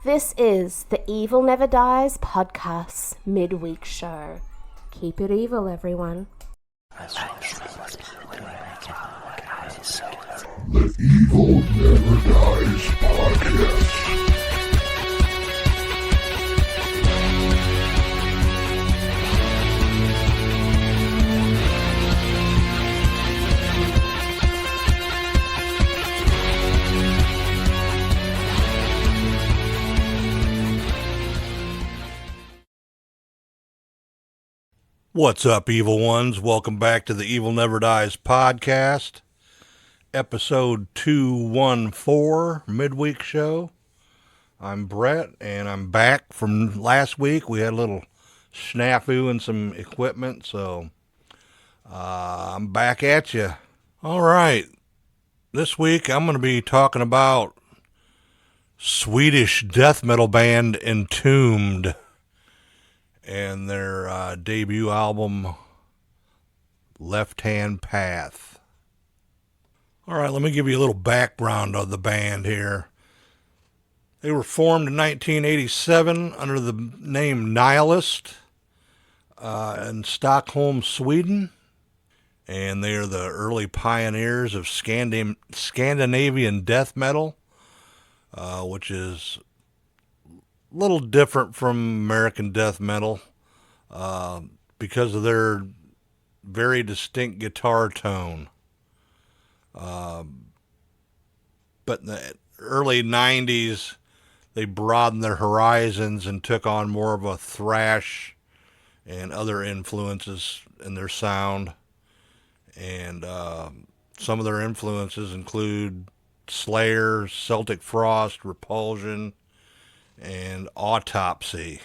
This is the Evil Never Dies podcast midweek show. Keep it evil, everyone. The Evil Never Dies podcast. What's up, evil ones? Welcome back to the Evil Never Dies podcast, episode 214, midweek show. I'm Brett, and I'm back from last week. We had a little snafu and some equipment, so I'm back at you. All right, this week I'm going to be talking about Swedish death metal band Entombed and their debut album, Lefthandpath. All right, let me give you a little background of the band here. They were formed in 1987 under the name Nihilist in Stockholm, Sweden. And they are the early pioneers of Scandinavian death metal, which is little different from American death metal because of their very distinct guitar tone. But in the early 90s, they broadened their horizons and took on more of a thrash and other influences in their sound. And some of their influences include Slayer, Celtic Frost, Repulsion, and Autopsy.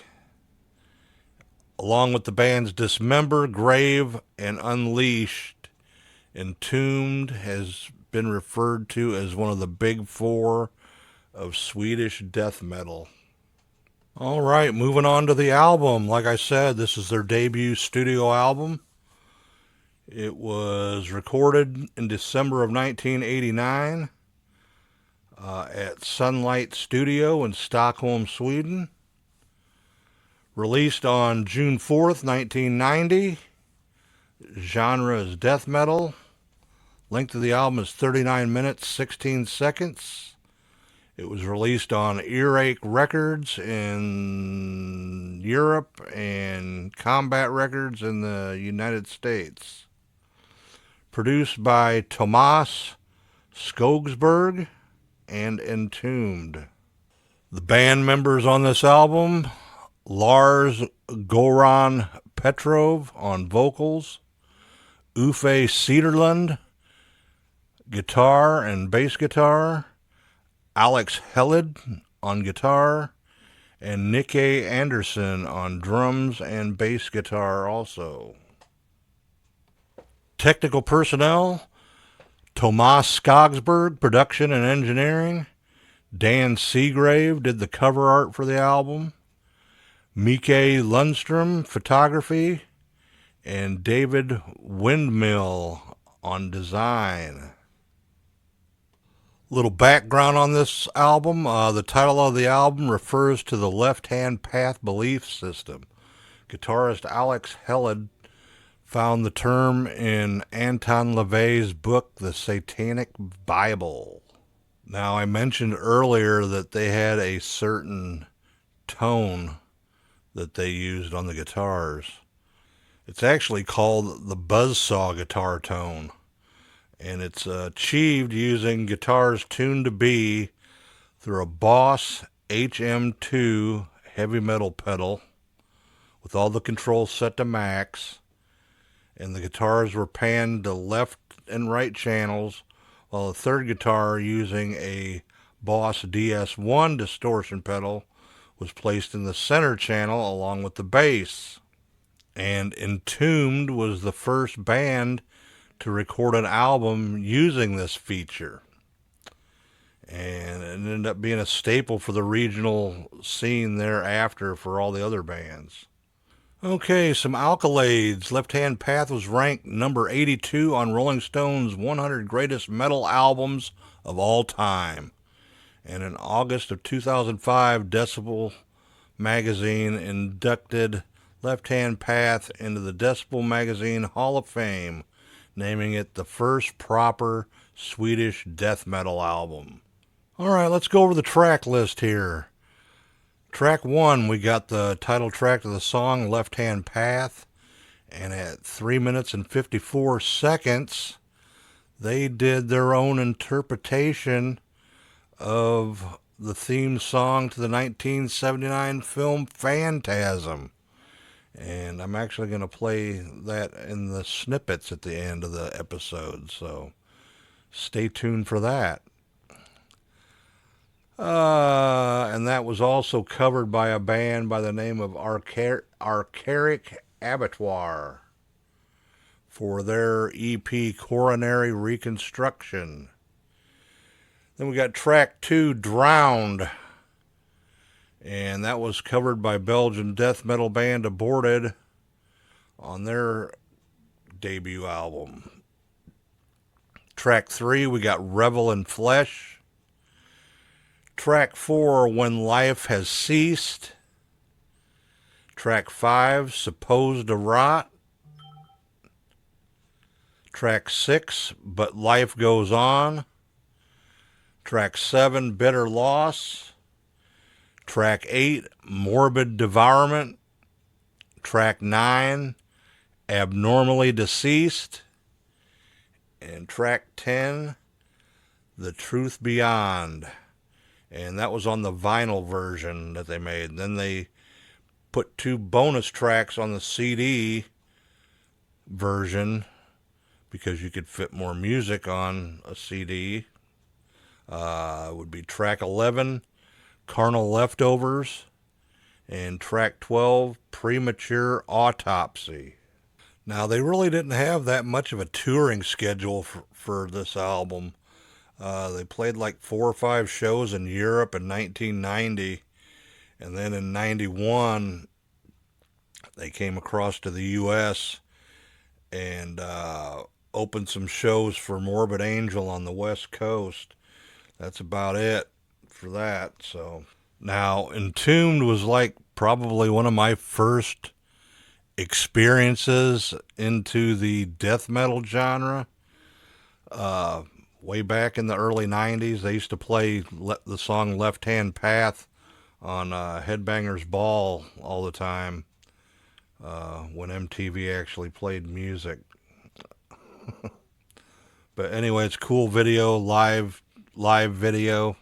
Along with the bands Dismember, Grave, and Unleashed, Entombed has been referred to as one of the big four of Swedish death metal. All right, moving on to the album. Like I said, this is their debut studio album. It was recorded in December of 1989. At Sunlight Studio in Stockholm, Sweden. Released on June 4th, 1990. Genre is death metal. Length of the album is 39 minutes, 16 seconds. It was released on Earache Records in Europe and Combat Records in the United States. Produced by Thomas Skogsberg and Entombed. The band members on this album: Lars Goran Petrov on vocals, Uffe Cederlund guitar and bass guitar, Alex Hellid on guitar, and Nick Anderson on drums and bass guitar also. Technical personnel: Thomas Skogsberg, production and engineering. Dan Seagrave did the cover art for the album. Mike Lundstrom, photography. And David Windmill on design. Little background on this album. The title of the album refers to the left-hand-path belief system. Guitarist Alex Hellid found the term in Anton LaVey's book, The Satanic Bible. Now, I mentioned earlier that they had a certain tone that they used on the guitars. It's actually called the buzzsaw guitar tone, and it's achieved using guitars tuned to B through a Boss HM2 heavy metal pedal with all the controls set to max. And the guitars were panned to left and right channels, while the third guitar, using a Boss DS1 distortion pedal, was placed in the center channel along with the bass. And Entombed was the first band to record an album using this feature. And it ended up being a staple for the regional scene thereafter for all the other bands. Okay, some accolades. Lefthandpath was ranked number 82 on Rolling Stone's 100 Greatest Metal Albums of All Time. And in August of 2005, Decibel magazine inducted Left Hand Path into the Decibel Magazine Hall of Fame, naming it the first proper Swedish death metal album. Alright, let's go over the track list here. Track 1, we got the title track of the song, Left Hand Path, and at 3 minutes and 54 seconds, they did their own interpretation of the theme song to the 1979 film Phantasm. And I'm actually going to play that in the snippets at the end of the episode, so stay tuned for that. And that was also covered by a band by the name of Archaic Abattoir for their EP Coronary Reconstruction. Then we got track 2, Drowned, and that was covered by Belgian death metal band Aborted on their debut album. Track 3, we got Revel in Flesh. Track 4, When Life Has Ceased. Track 5, Supposed to Rot. Track 6, But Life Goes On. Track 7, Bitter Loss. Track 8, Morbid Devourment. Track 9, Abnormally Deceased. And track 10, The Truth Beyond. And that was on the vinyl version that they made. And then they put 2 bonus tracks on the CD version because you could fit more music on a CD. It would be track 11, Carnal Leftovers, and track 12, Premature Autopsy. Now, they really didn't have that much of a touring schedule for this album. They played like 4 or 5 shows in Europe in 1990, and then in 91, they came across to the U.S. and opened some shows for Morbid Angel on the West Coast. That's about it for that. So now, Entombed was like probably one of my first experiences into the death metal genre. Way back in the early 90s, they used to play the song Left Hand Path on Headbangers Ball all the time when MTV actually played music. But anyway, it's a cool video, live video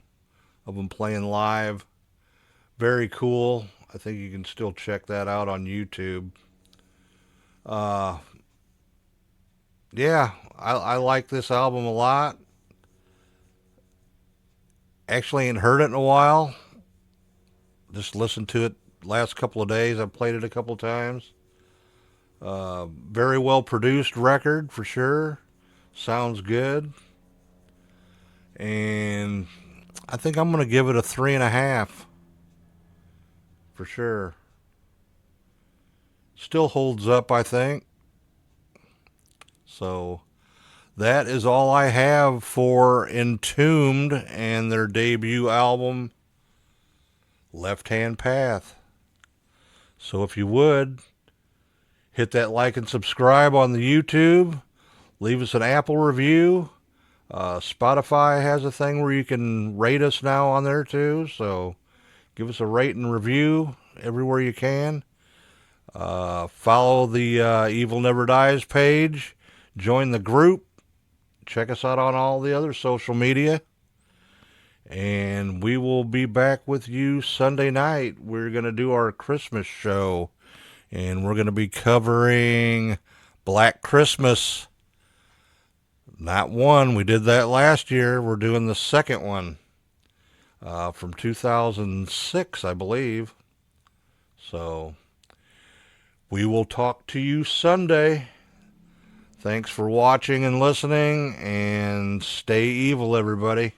of them playing live. Very cool. I think you can still check that out on YouTube. Yeah, I like this album a lot. Actually ain't heard it in a while. Just listened to it last couple of days. I've played it a couple of times. Very well produced record for sure. Sounds good. And I think I'm going to give it a 3.5 for sure. Still holds up, I think. So that is all I have for Entombed and their debut album, Left Hand Path. So if you would, hit that like and subscribe on the YouTube. Leave us an Apple review. Spotify has a thing where you can rate us now on there too. So give us a rate and review everywhere you can. Follow the Evil Never Dies page. Join the group. Check us out on all the other social media. And we will be back with you Sunday night. We're going to do our Christmas show. And we're going to be covering Black Christmas. Not one. We did that last year. We're doing the second one. From 2006, I believe. So we will talk to you Sunday. Thanks for watching and listening, and stay evil, everybody.